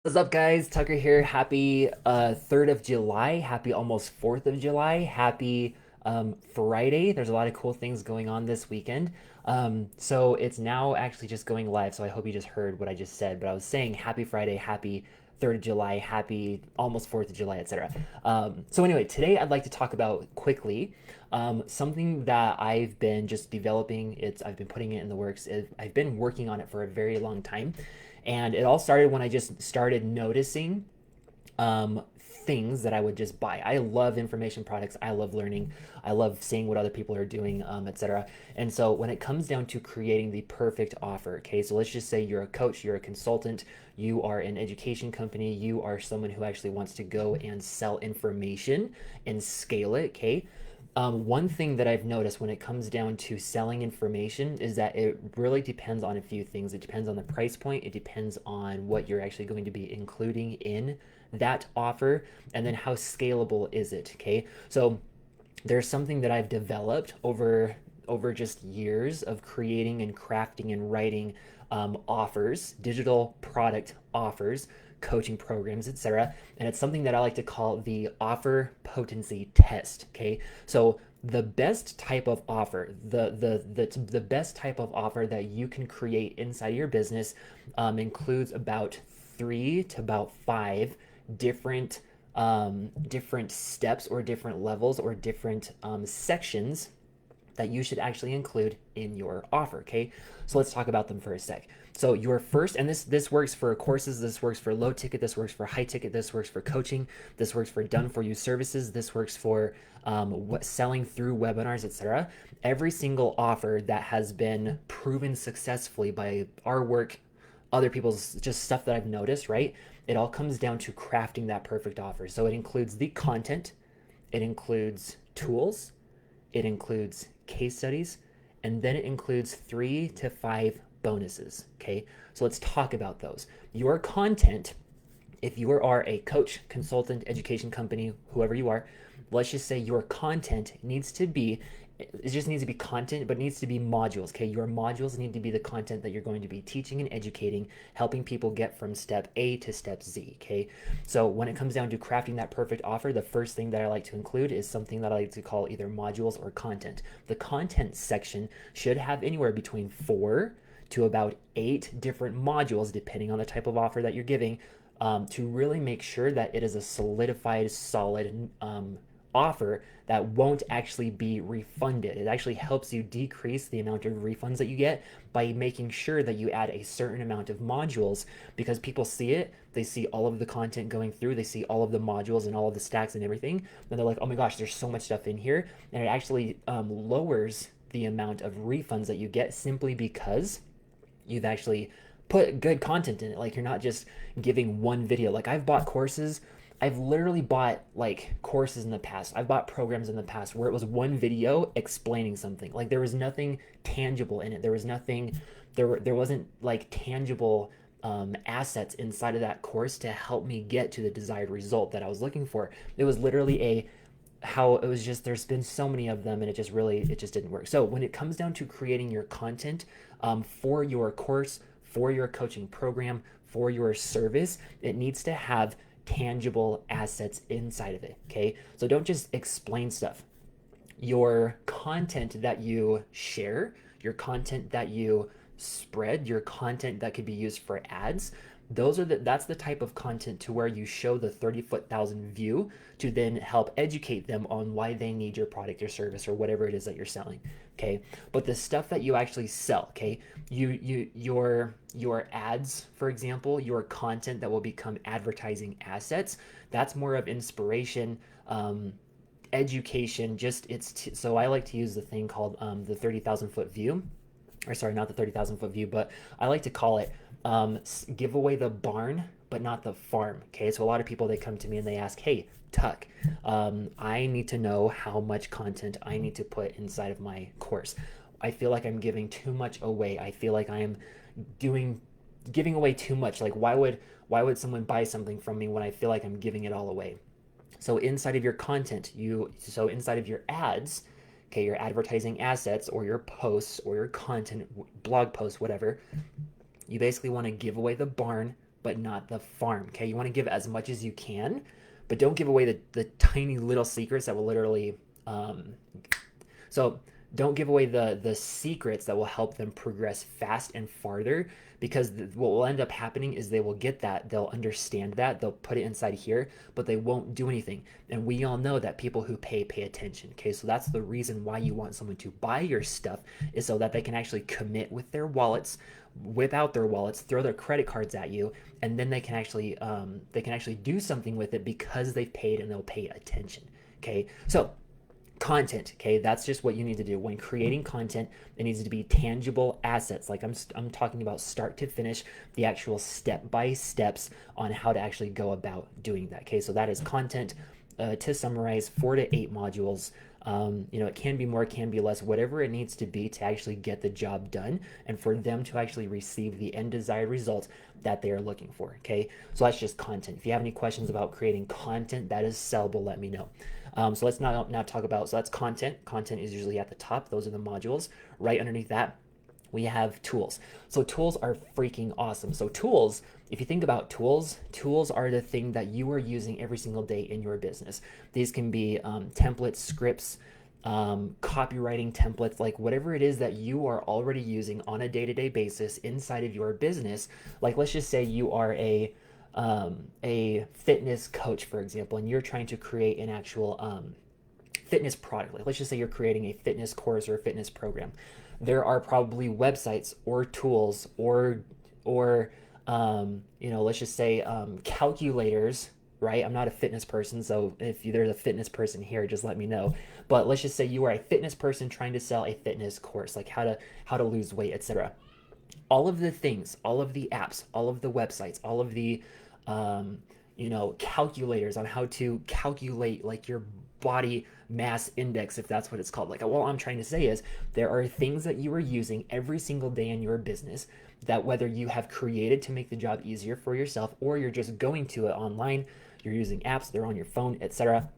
What's up, guys? Tucker here. Happy 3rd of July. Happy almost 4th of July. Happy Friday. There's a lot of cool things going on this weekend. So it's now actually just going live. So I hope you just heard what I just said. But I was saying happy Friday, happy 3rd of July, happy almost 4th of July, etc. So anyway, today I'd like to talk about quickly something that I've been just developing. I've been putting it in the works. I've been working on it for a very long time. And it all started when I just started noticing things that I would just buy. I love information products. I love learning. I love seeing what other people are doing, etc. And so when it comes down to creating the perfect offer, okay, so let's just say you're a coach, you're a consultant, you are an education company, you are someone who actually wants to go and sell information and scale it, okay? One thing that I've noticed when it comes down to selling information is that it really depends on a few things. It depends on the price point, it depends on what you're actually going to be including in that offer, and then how scalable is it, okay? So there's something that I've developed over just years of creating and crafting and writing offers, digital product offers, coaching programs, etc. And it's something that I like to call the offer potency test. Okay, so the best type of offer, the best type of offer that you can create inside your business includes about 3 to about 5 different different steps or different levels or different sections that you should actually include in your offer. Okay, so let's talk about them for a sec. So your first, and this works for courses, this works for low ticket, this works for high ticket, this works for coaching, this works for done for you services, this works for selling through webinars, etc. Every single offer that has been proven successfully by our work, other people's just stuff that I've noticed, right? It all comes down to crafting that perfect offer. So it includes the content, it includes tools, it includes case studies, and then it includes 3 to 5 bonuses. Okay, so let's talk about those. Your content, if you are a coach, consultant, education company, whoever you are, let's just say your content needs to be, it just needs to be content, but it needs to be modules. Okay, your modules need to be the content that you're going to be teaching and educating, helping people get from step A to step Z. Okay, so when it comes down to crafting that perfect offer, the first thing that I like to include is something that I like to call either modules or content. The content section should have anywhere between 4 to about 8 different modules, depending on the type of offer that you're giving, to really make sure that it is a solidified, solid offer that won't actually be refunded. It actually helps you decrease the amount of refunds that you get by making sure that you add a certain amount of modules, because people see it, they see all of the content going through, they see all of the modules and all of the stacks and everything, and they're like, oh my gosh, there's so much stuff in here, and it actually lowers the amount of refunds that you get simply because you've actually put good content in it. Like, you're not just giving one video. Like, I've bought courses. I've literally bought like courses in the past. I've bought programs in the past where it was one video explaining something. Like, there was nothing tangible in it. There was nothing. There wasn't like tangible assets inside of that course to help me get to the desired result that I was looking for. It was literally a how it was just, there's been so many of them, and it just didn't work. So when it comes down to creating your content for your course, for your coaching program, for your service, it needs to have tangible assets inside of it. Okay, so don't just explain stuff. Your content that you share, your content that you spread, your content that could be used for ads, that's the type of content to where you show the 30-foot thousand view to then help educate them on why they need your product or service or whatever it is that you're selling. Okay, but the stuff that you actually sell, okay, your ads, for example, your content that will become advertising assets, that's more of inspiration, education. Just so I like to use the thing called the 30,000 foot view, or sorry, not the 30,000 foot view, but I like to call it give away the barn but not the farm. Okay, so a lot of people, they come to me and they ask, hey Tuck, I need to know how much content I need to put inside of my course. I feel like I'm giving too much away. I feel like I am doing giving away too much. Like, why would someone buy something from me when I feel like I'm giving it all away? So inside of your content, so inside of your ads, okay, your advertising assets or your posts or your content, blog posts, whatever, you basically want to give away the barn but not the farm. Okay, you want to give as much as you can, but don't give away the tiny little secrets that will literally um, so don't give away the secrets that will help them progress fast and farther, because what will end up happening is they will get that, they'll understand that, they'll put it inside here, but they won't do anything. And we all know that people who pay attention. Okay, so that's the reason why you want someone to buy your stuff, is so that they can actually commit with their wallets, whip out their wallets, throw their credit cards at you, and then they can actually do something with it because they've paid and they'll pay attention. Okay, so content. Okay, that's just what you need to do when creating content. It needs to be tangible assets, like I'm talking about start to finish, the actual step by steps on how to actually go about doing that. Okay, so that is content. To summarize, 4 to 8 modules. It can be more, can be less, whatever it needs to be to actually get the job done and for them to actually receive the end desired result that they are looking for. Okay, so that's just content. If you have any questions about creating content that is sellable, let me know. So let's now talk about, so that's content. Content is usually at the top. Those are the modules. Right underneath that, we have tools. So tools are freaking awesome. So tools, if you think about tools, tools are the thing that you are using every single day in your business. These can be templates, scripts, copywriting templates, like whatever it is that you are already using on a day-to-day basis inside of your business. Like let's just say you are a fitness coach, for example, and you're trying to create an actual fitness product. Like let's just say you're creating a fitness course or a fitness program. There are probably websites or tools or let's just say calculators, right? I'm not a fitness person, so if there's a fitness person here, just let me know. But let's just say you are a fitness person trying to sell a fitness course, like how to lose weight, etc. All of the things, all of the apps, all of the websites, all of the calculators on how to calculate like your body mass index, if that's what it's called. Like what I'm trying to say is there are things that you are using every single day in your business that whether you have created to make the job easier for yourself or you're just going to it online, you're using apps, they're on your phone, etc.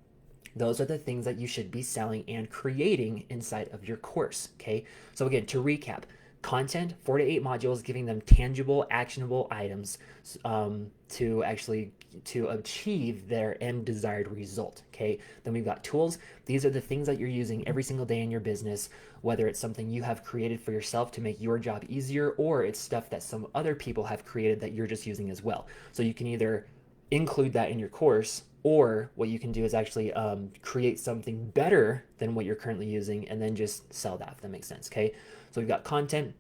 Those are the things that you should be selling and creating inside of your course. Okay, so again, to recap, content, 4 to 8 modules, giving them tangible, actionable items to achieve their end desired result. Okay, then we've got tools. These are the things that you're using every single day in your business, whether it's something you have created for yourself to make your job easier, or it's stuff that some other people have created that you're just using as well. So you can either include that in your course, or what you can do is actually create something better than what you're currently using and then just sell that, if that makes sense. Okay, so we've got content,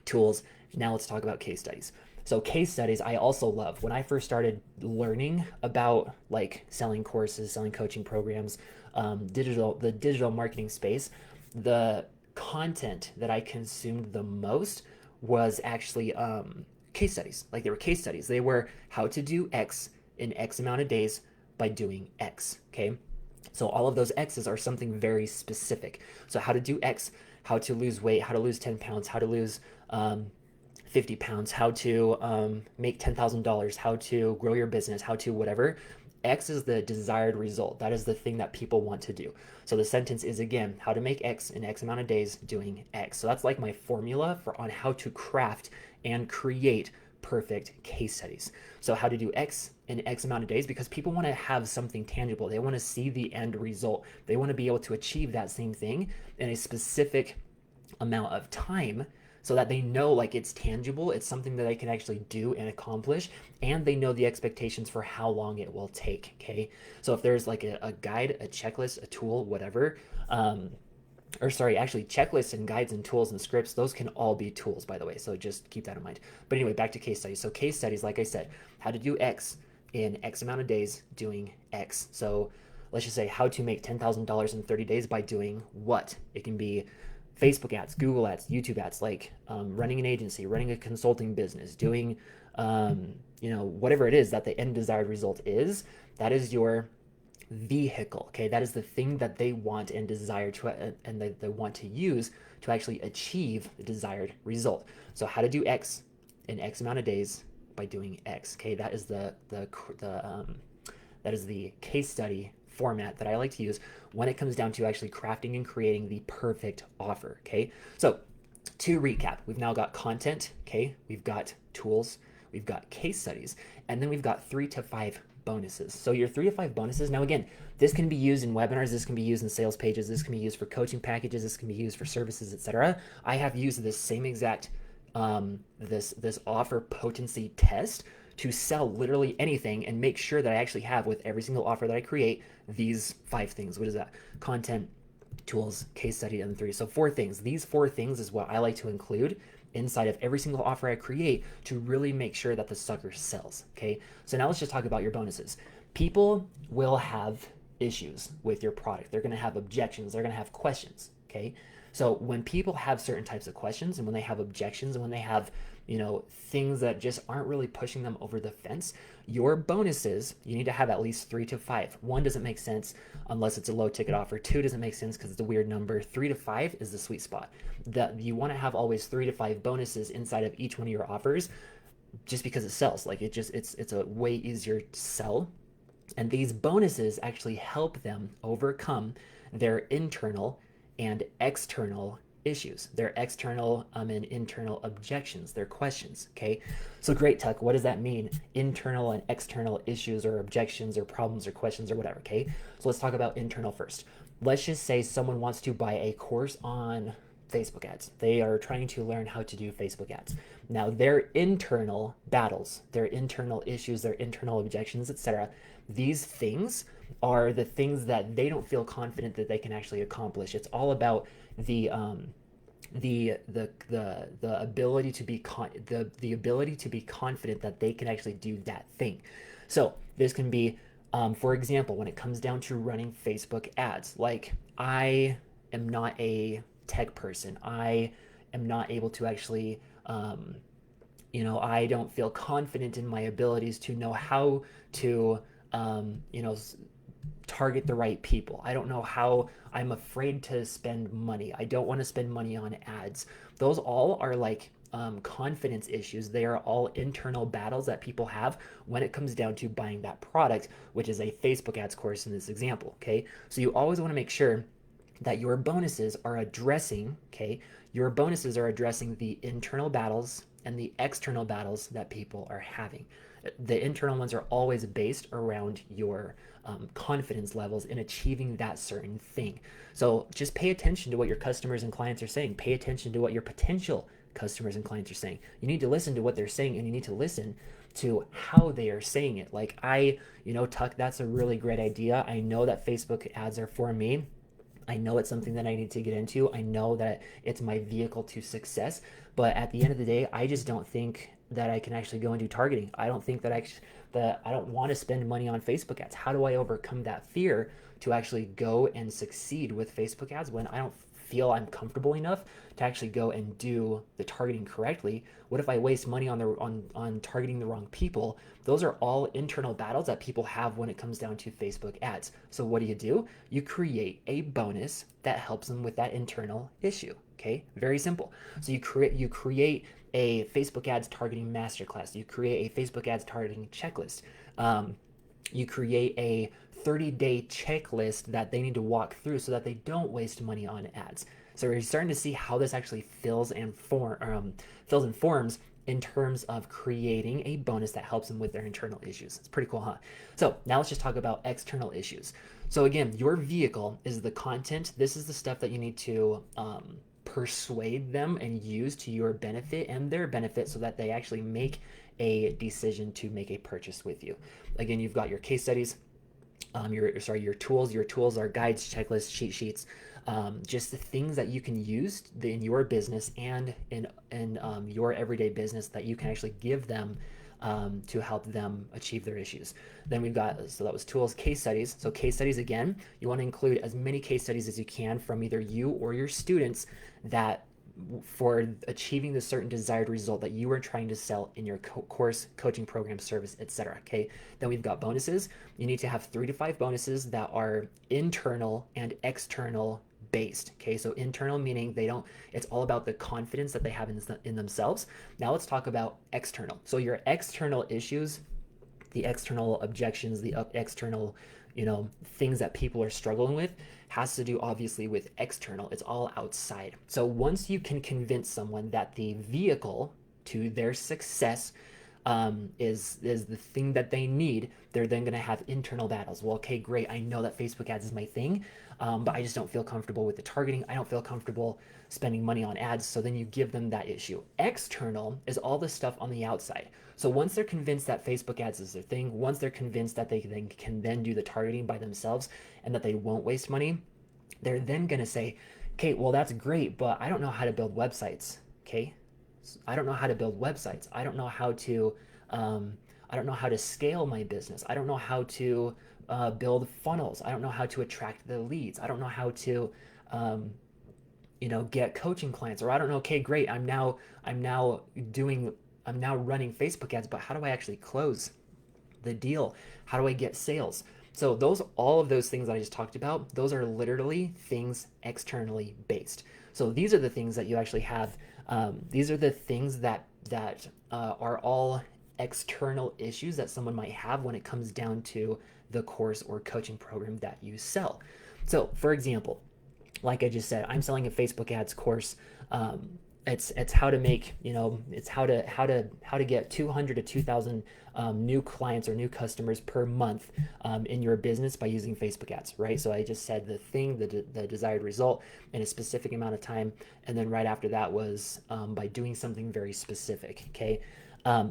tools. Now let's talk about case studies. So case studies I also love. When I first started learning about like selling courses, selling coaching programs, the digital marketing space, the content that I consumed the most was actually case studies. Like they were case studies. They were how to do X in X amount of days by doing X. Okay, so all of those X's are something very specific. So how to do X, how to lose weight, how to lose 10 pounds, how to lose 50 pounds, how to make $10,000, how to grow your business, how to whatever. X is the desired result. That is the thing that people want to do. So the sentence is again, how to make X in X amount of days doing X. So that's like my formula for on how to craft and create perfect case studies. So how to do X in X amount of days, because people want to have something tangible. They want to see the end result. They want to be able to achieve that same thing in a specific amount of time so that they know like it's tangible, it's something that they can actually do and accomplish, and they know the expectations for how long it will take. Okay, so if there's like a guide, a checklist, a tool, whatever, actually checklists and guides and tools and scripts, those can all be tools, by the way, so just keep that in mind. But anyway, back to case studies. So case studies, like I said, how to do X in X amount of days doing X. So let's just say how to make $10,000 in 30 days by doing what? It can be Facebook ads, Google ads, YouTube ads, like running an agency, running a consulting business, doing whatever it is that the end desired result is. That is your vehicle. Okay, that is the thing that they want and desire to, and they want to use to actually achieve the desired result. So how to do X in X amount of days by doing X. Okay, that is the case study format that I like to use when it comes down to actually crafting and creating the perfect offer. Okay, so to recap, we've now got content. Okay, we've got tools, we've got case studies. And then we've got 3 to 5 bonuses. So your 3 to 5 bonuses, now again, this can be used in webinars, this can be used in sales pages, this can be used for coaching packages, this can be used for services, etc. I have used this same exact this offer potency test to sell literally anything and make sure that I actually have, with every single offer that I create, these 5 things. What is that? Content, tools, case study, and 3. So 4 things. These 4 things is what I like to include inside of every single offer I create to really make sure that the sucker sells. Okay, so now let's just talk about your bonuses. People will have issues with your product. They're going to have objections. They're going to have questions. Okay, so when people have certain types of questions, and when they have objections, and when they have, things that just aren't really pushing them over the fence, your bonuses, you need to have at least 3 to 5. 1 doesn't make sense unless it's a low ticket offer. 2 doesn't make sense because it's a weird number. 3 to 5 is the sweet spot. That you want to have always 3 to 5 bonuses inside of each one of your offers, just because it sells. Like it's a way easier to sell. And these bonuses actually help them overcome their internal and external issues, their external and internal objections, their questions. Okay, so great, Tuck, what does that mean? Internal and external issues or objections or problems or questions or whatever. Okay, so let's talk about internal first. Let's just say someone wants to buy a course on Facebook ads. They are trying to learn how to do Facebook ads. Now, their internal battles, their internal issues, their internal objections, etc., these things are the things that they don't feel confident that they can actually accomplish. It's all about the ability to be the ability to be confident that they can actually do that thing. So this can be, for example, when it comes down to running Facebook ads, like I am not a tech person. I am not able to actually, I don't feel confident in my abilities to know how to, target the right people. I don't know how. I'm afraid to spend money. I don't want to spend money on ads. Those all are like confidence issues. They are all internal battles that people have when it comes down to buying that product, which is a Facebook ads course in this example. Okay, so you always want to make sure that your bonuses are addressing, your bonuses are addressing the internal battles and the external battles that people are having. The internal ones are always based around your confidence levels in achieving that certain thing. So just pay attention to what your customers and clients are saying. Pay attention to what your potential customers and clients are saying. You need to listen to what they're saying, and you need to listen to how they are saying it. Like Tuck, that's a really great idea. I know that Facebook ads are for me. I know it's something that I need to get into. I know that it's my vehicle to success. But at the end of the day, I just don't think that I can actually go and do targeting. I don't think that I don't want to spend money on Facebook ads. How do I overcome that fear to actually go and succeed with Facebook ads when I don't feel I'm comfortable enough to actually go and do the targeting correctly? What if I waste money on targeting the wrong people? Those are all internal battles that people have when it comes down to Facebook ads. So what do? You create a bonus that helps them with that internal issue. Okay, very simple. So you create a Facebook ads targeting masterclass. You create a Facebook ads targeting checklist. You create a 30-day checklist that they need to walk through so that they don't waste money on ads. So we're starting to see how this actually fills and forms in terms of creating a bonus that helps them with their internal issues. It's pretty cool, huh? So now let's just talk about external issues. So again, your vehicle is the content. This is the stuff that you need to persuade them and use to your benefit and their benefit so that they actually make a decision to make a purchase with you. Again, you've got your case studies, your tools. Your tools are guides, checklists, cheat sheets, just the things that you can use in your business and in your everyday business that you can actually give them to help them achieve their issues. Then we've got, so that was tools, case studies. So case studies, again, you want to include as many case studies as you can from either you or your students that for achieving the certain desired result that you are trying to sell in your course, coaching program, service, etc. Okay. Then we've got bonuses. You need to have 3 to 5 bonuses that are internal and external based. Okay, so internal meaning it's all about the confidence that they have in themselves. Now let's talk about external. So your external issues, the external objections, the external things that people are struggling with has to do obviously with external. It's all outside. So once you can convince someone that the vehicle to their success is the thing that they need. They're then going to have internal battles. Well, okay, great. I know that Facebook ads is my thing, but I just don't feel comfortable with the targeting. I don't feel comfortable spending money on ads. So then you give them that issue. External is all the stuff on the outside. So once they're convinced that Facebook ads is their thing, once they're convinced that they can then do the targeting by themselves and that they won't waste money, they're then going to say, okay, well, that's great, but I don't know how to build websites. Okay. I don't know how to build websites. Um, I don't know how to scale my business. I don't know how to build funnels. I don't know how to attract the leads. I don't know how to, um, get coaching clients. Or I don't know. Okay, great. I'm now doing, I'm now running Facebook ads, but how do I actually close the deal? How do I get sales? So all of those things that I just talked about, those are literally things externally based. So these are the things that you actually have. These are the things that are all external issues that someone might have when it comes down to the course or coaching program that you sell. So, for example, like I just said, I'm selling a Facebook ads course. It's how to make, it's how to get 200 to 2,000 new clients or new customers per month in your business by using Facebook ads, right? So I just said the thing, the desired result in a specific amount of time, and then right after that was by doing something very specific. Okay.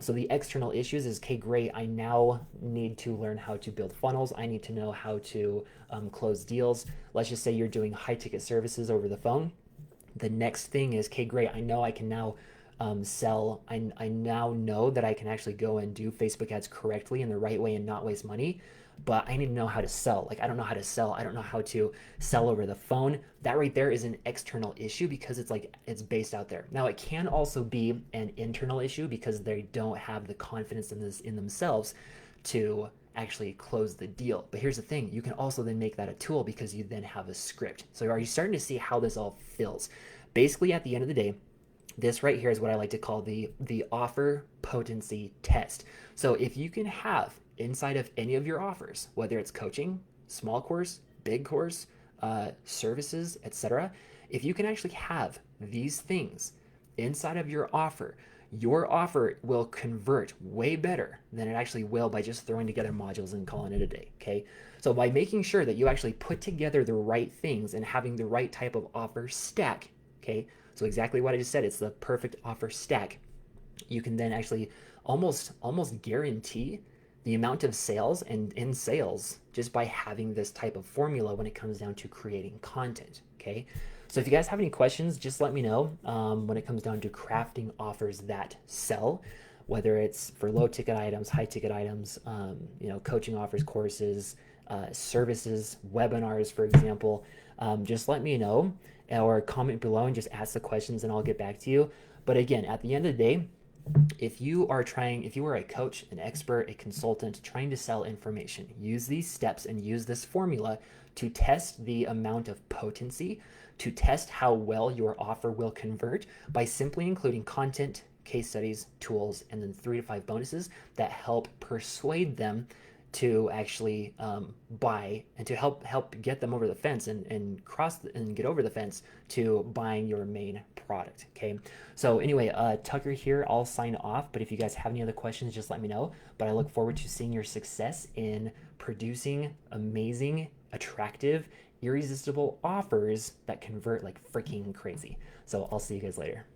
So the external issues is, okay, great. I now need to learn how to build funnels. I need to know how to close deals. Let's just say you're doing high ticket services over the phone. The next thing is, okay, great. I know I can now sell. I now know that I can actually go and do Facebook ads correctly in the right way and not waste money. But I need to know how to sell. Like, I don't know how to sell. I don't know how to sell over the phone. That right there is an external issue because it's based out there. Now, it can also be an internal issue because they don't have the confidence in themselves to actually close the deal. But here's the thing, you can also then make that a tool because you then have a script. So are you starting to see how this all fills? Basically, at the end of the day, this right here is what I like to call the offer potency test. So if you can have inside of any of your offers, whether it's coaching, small course, big course, services, etc., if you can actually have these things inside of your offer will convert way better than it actually will by just throwing together modules and calling it a day. Okay. So by making sure that you actually put together the right things and having the right type of offer stack, okay, so exactly what I just said, it's the perfect offer stack. You can then actually almost guarantee the amount of sales and in sales just by having this type of formula when it comes down to creating content. Okay. So if you guys have any questions, just let me know when it comes down to crafting offers that sell, whether it's for low ticket items, high ticket items, coaching offers, courses, services, webinars, for example. Just let me know or comment below and just ask the questions and I'll get back to you. But again, at the end of the day, if you are a coach, an expert, a consultant trying to sell information, use these steps and use this formula to test the amount of potency, to test how well your offer will convert by simply including content, case studies, tools, and then 3 to 5 bonuses that help persuade them to actually buy and to help get them over the fence and get over the fence to buying your main product. Okay, so anyway, Tucker here, I'll sign off, but if you guys have any other questions, just let me know. But I look forward to seeing your success in producing amazing, attractive, irresistible offers that convert like freaking crazy. So I'll see you guys later.